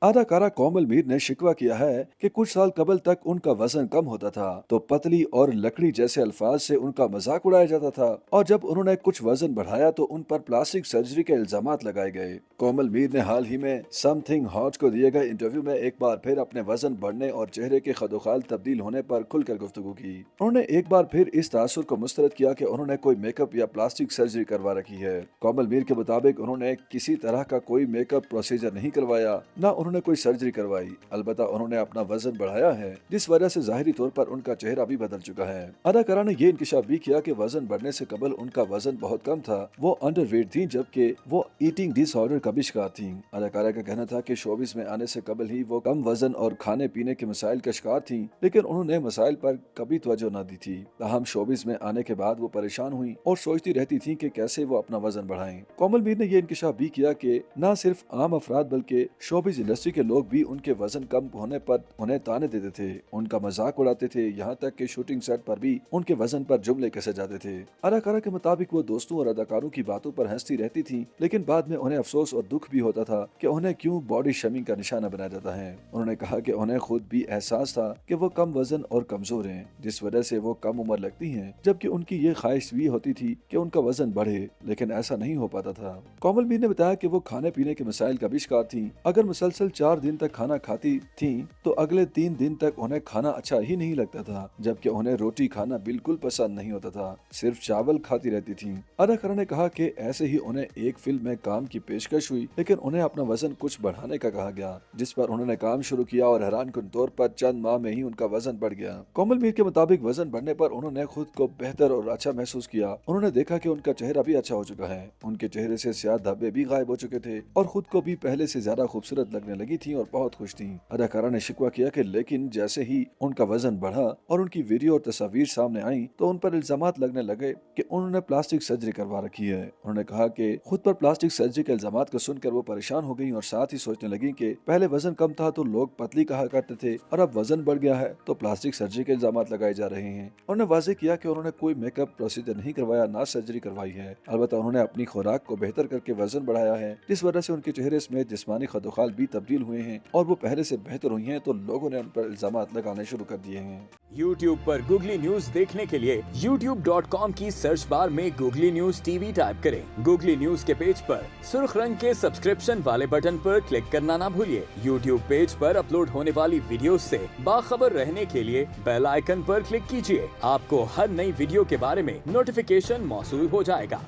अदाकारा कोमल मीर ने शिकवा किया है कि कुछ साल कबल तक उनका वजन कम होता था तो पतली और लकड़ी जैसे अल्फाज से उनका मजाक उड़ाया जाता था, और जब उन्होंने कुछ वजन बढ़ाया तो उन पर प्लास्टिक सर्जरी के इल्जामात लगाए गए। कोमल मीर ने हाल ही में समथिंग हॉट को दिए गए इंटरव्यू में एक बार फिर अपने वजन बढ़ने और चेहरे के खदोखाल तब्दील होने पर खुलकर गुफ्तगू की। उन्होंने एक बार फिर इस तासुर को मुस्तरद किया कि उन्होंने कोई मेकअप या प्लास्टिक सर्जरी करवा रखी है। कोमल मीर के मुताबिक उन्होंने किसी तरह का कोई मेकअप प्रोसीजर नहीं करवाया, न उन्होंने कोई सर्जरी करवाई। अलबत्ता उन्होंने अपना वजन बढ़ाया है, जिस वजह से जाहिरी तौर पर उनका चेहरा भी बदल चुका है। अदाकारा ने ये इंकशाफ भी किया कि वजन बढ़ने से कबल उनका वजन बहुत कम था, वो अंडरवेट थी, जबकि वो ईटिंग डिसऑर्डर का भी शिकार थी। अदाकारा का कहना था कि शोबिस में आने से कबल ही वो कम वजन और खाने पीने के मसाइल का शिकार थी, लेकिन उन्होंने मसाइल पर कभी तवज्जो न दी थी। ताहम शोबिस में आने के बाद वो परेशान हुई और सोचती रहती थी कि कैसे वो अपना वजन बढ़ाएं। कोमल मीर ने यह इंकशाफ भी किया कि न सिर्फ आम अफराद बल्कि शोबिस इंडस्ट्री के लोग भी उनके वजन कम होने पर उन्हें ताने देते थे, उनका मजाक उड़ाते थे, यहाँ तक कि शूटिंग सेट पर भी उनके वजन पर जुमले कसे जाते थे। अदाकारा के मुताबिक वो दोस्तों और अदाकारों की बातों पर हंसती रहती थी, लेकिन बाद में उन्हें अफसोस और दुख भी होता था कि उन्हें क्यों बॉडी शेमिंग का निशाना बनाया जाता है। उन्होंने कहा कि उन्हें खुद भी एहसास था कि वो कम वजन और कमजोर हैं, जिस वजह से वो कम उम्र लगती हैं, जबकि उनकी ये ख्वाहिश भी होती थी कि उनका वजन बढ़े, लेकिन ऐसा नहीं हो पाता था। कोमल मीर ने बताया कि वो खाने पीने के मसाइल का भी शिकार थी। अगर मुसलसल 4 दिन तक खाना खाती थी तो अगले 3 दिन तक उन्हें खाना अच्छा ही नहीं लगता था, जबकि उन्हें रोटी खाना बिल्कुल पसंद नहीं होता था, सिर्फ चावल खाती रहती थी। अदाकारा ने कहा कि ऐसे ही उन्हें एक फिल्म में काम की पेशकश हुई, लेकिन उन्हें अपना वजन कुछ बढ़ाने का कहा गया, जिस पर उन्होंने काम शुरू किया और हैरानकुन तौर पर चंद माह में ही उनका वजन बढ़ गया। कोमल मीर के मुताबिक वजन बढ़ने पर उन्होंने खुद को बेहतर और अच्छा महसूस किया। उन्होंने देखा कि उनका चेहरा भी अच्छा हो चुका है, उनके चेहरे से स्याह धब्बे भी गायब हो चुके थे और खुद को भी पहले से ज्यादा खूबसूरत लगने लगी थी और बहुत खुश थी। अदाकारा ने शिकवा किया कि लेकिन जैसे ही उनका वजन बढ़ा और उनकी वीडियो और तस्वीर सामने आई तो उन पर इल्जामात लगने लगे कि उन्होंने प्लास्टिक सर्जरी करवा रखी है। उन्होंने कहा कि खुद पर प्लास्टिक सर्जरी के इल्जामात को सुनकर वो परेशान हो गई और साथ ही सोचने लगी कि पहले वजन कम था तो लोग पतली कहा करते थे और अब वजन बढ़ गया है तो प्लास्टिक सर्जरी के इल्जामात लगाए जा रहे हैं। उन्होंने वाज़ेह किया कि उन्होंने कोई मेकअप प्रोसीजर नहीं करवाया, ना सर्जरी करवाई है। अलबत्ता उन्होंने अपनी खुराक को बेहतर करके वजन बढ़ाया है, जिस वजह से उनके चेहरे समेत जिस्मानी खदोखाल भी तब्दील हुए हैं और वो पहले से बेहतर हुई हैं, तो लोगों ने उन पर इल्जामात लगाने शुरू कर दिए हैं। YouTube पर गूगली न्यूज देखने के लिए youtube.com की सर्च बार में गूगली न्यूज टीवी टाइप करें। गूगली न्यूज के पेज पर सुर्ख रंग के सब्सक्रिप्शन वाले बटन पर क्लिक करना ना भूलिए। YouTube पेज पर अपलोड होने वाली वीडियोस से बाखबर रहने के लिए बेल आइकन पर क्लिक कीजिए। आपको हर नई वीडियो के बारे में नोटिफिकेशन मौसूल हो जाएगा।